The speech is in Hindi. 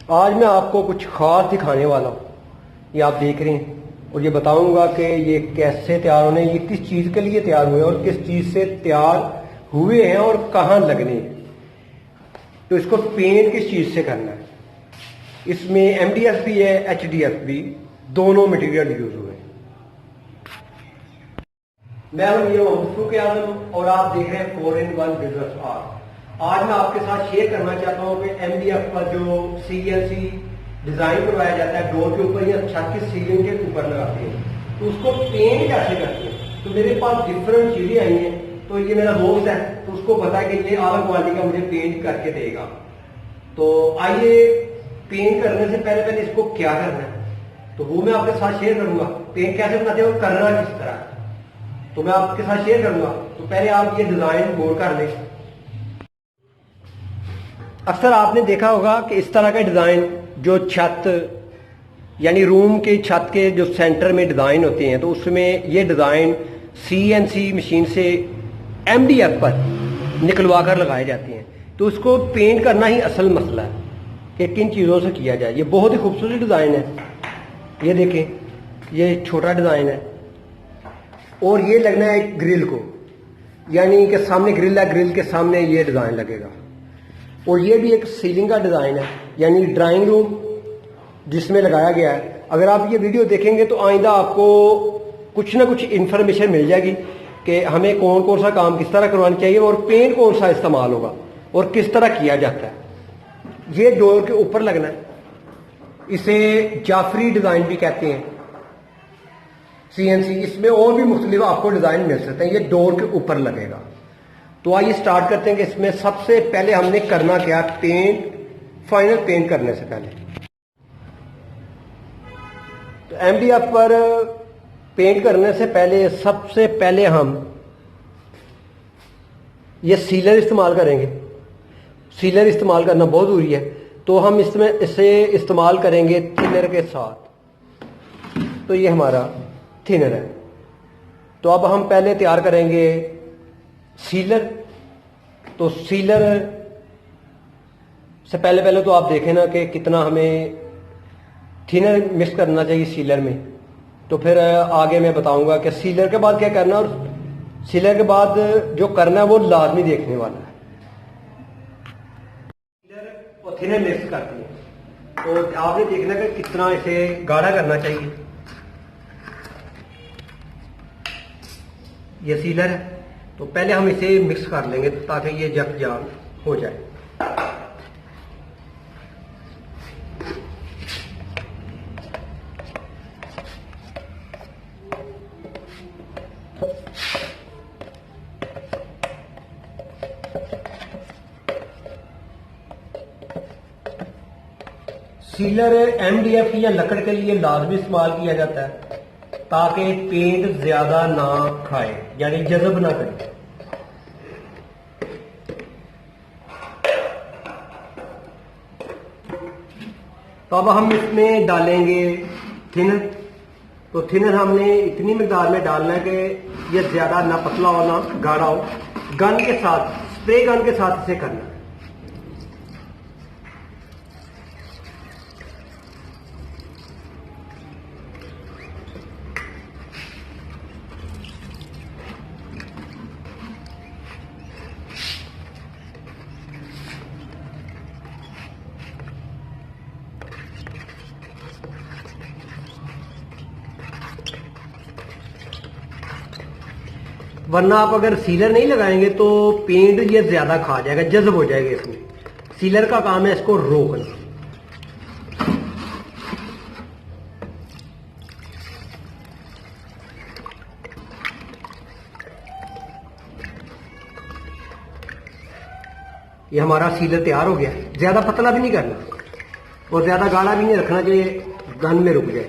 आज मैं आपको कुछ खास दिखाने वाला हूँ। ये आप देख रहे हैं और ये बताऊंगा कि ये कैसे तैयार होने, ये किस चीज़ के लिए तैयार हुए और किस चीज़ से तैयार हुए हैं और कहाँ लगने हैं। तो इसको पेंट किस चीज़ से करना है। इसमें MDF भी है, HDF भी, दोनों मटेरियल यूज हुए हैं। मैं हूं ये मफरूक आजम और आप देख रहे हैं 4-in-1 बिजनेस आर्ट। आज मैं आपके साथ शेयर करना चाहता हूं कि MDF पर जो CNC डिजाइन करवाया जाता है डोर के ऊपर या छत की सीलिंग के ऊपर लगाते हैं, तो उसको पेंट कैसे करते हैं। तो मेरे पास डिफरेंट चीजें आई हैं। तो ये मेरा दोस्त है, तो उसको पता है कि ये आला क्वालिटी का मुझे पेंट करके देगा। तो आइए, पेंट करने से पहले पहले इसको क्या करना है तो वो मैं आपके साथ शेयर करूंगा। पेंट कैसे बनाते हैं और करना किस तरह है तो मैं आपके साथ शेयर करूंगा। तो पहले आप ये डिजाइन बोर्ड कर लें। अक्सर आपने देखा होगा कि इस तरह का डिजाइन जो छत यानी रूम के छत के जो सेंटर में डिजाइन होते हैं, तो उसमें ये डिजाइन CNC मशीन से MDF पर निकलवा कर लगाए जाते हैं। तो उसको पेंट करना ही असल मसला है कि किन चीज़ों से किया जाए। ये बहुत ही खूबसूरत डिज़ाइन है, ये देखें, ये छोटा डिज़ाइन है और ये लगना है ग्रिल को, यानी कि सामने ग्रिल है, ग्रिल के सामने ये डिज़ाइन लगेगा। और ये भी एक सीलिंग का डिज़ाइन है, यानी ड्राइंग रूम जिसमें लगाया गया है। अगर आप ये वीडियो देखेंगे तो आइंदा आपको कुछ ना कुछ इन्फॉर्मेशन मिल जाएगी कि हमें कौन कौन सा काम किस तरह करवाना चाहिए और पेंट कौन सा इस्तेमाल होगा और किस तरह किया जाता है। ये डोर के ऊपर लगना है, इसे जाफरी डिज़ाइन भी कहते हैं, CNC। इसमें और भी मुख्तलिफ आपको डिज़ाइन मिल सकते हैं। ये डोर के ऊपर लगेगा। तो आइए स्टार्ट करते हैं कि इसमें सबसे पहले हमने करना क्या, पेंट, फाइनल पेंट करने से पहले। तो MDF पर पेंट करने से पहले सबसे पहले हम ये सीलर इस्तेमाल करेंगे। सीलर इस्तेमाल करना बहुत ज़रूरी है। तो हम इसमें इसे इस्तेमाल करेंगे थिनर के साथ। तो ये हमारा थिनर है। तो अब हम पहले तैयार करेंगे सीलर। तो सीलर से पहले पहले तो आप देखें ना कि कितना हमें थिनर मिक्स करना चाहिए सीलर में। तो फिर आगे मैं बताऊंगा कि सीलर के बाद क्या करना और सीलर के बाद जो करना है वो लाजमी देखने वाला है। सीलर और थिनर मिक्स करते हैं तो आपने देखना कि कितना इसे गाढ़ा करना चाहिए। ये सीलर है, तो पहले हम इसे मिक्स कर लेंगे ताकि ये जगजान हो जाए। सीलर MDF या लकड़ के लिए लाजमी इस्तेमाल किया जाता है ताकि पेंट ज्यादा ना खाए, यानी जज़ब ना करे। तो अब हम इसमें डालेंगे थिनर। तो थिनर हमने इतनी मिकदार में डालना है कि यह ज्यादा ना पतला हो ना गाढ़ा हो। गन के साथ, स्प्रे गन के साथ इसे करना है। वरना आप अगर सीलर नहीं लगाएंगे तो पेंट ये ज्यादा खा जाएगा, जज्ब हो जाएगा इसमें। सीलर का काम है इसको रोकना। ये हमारा सीलर तैयार हो गया। ज्यादा पतला भी नहीं करना और ज्यादा गाढ़ा भी नहीं रखना कि गन में रुक जाए।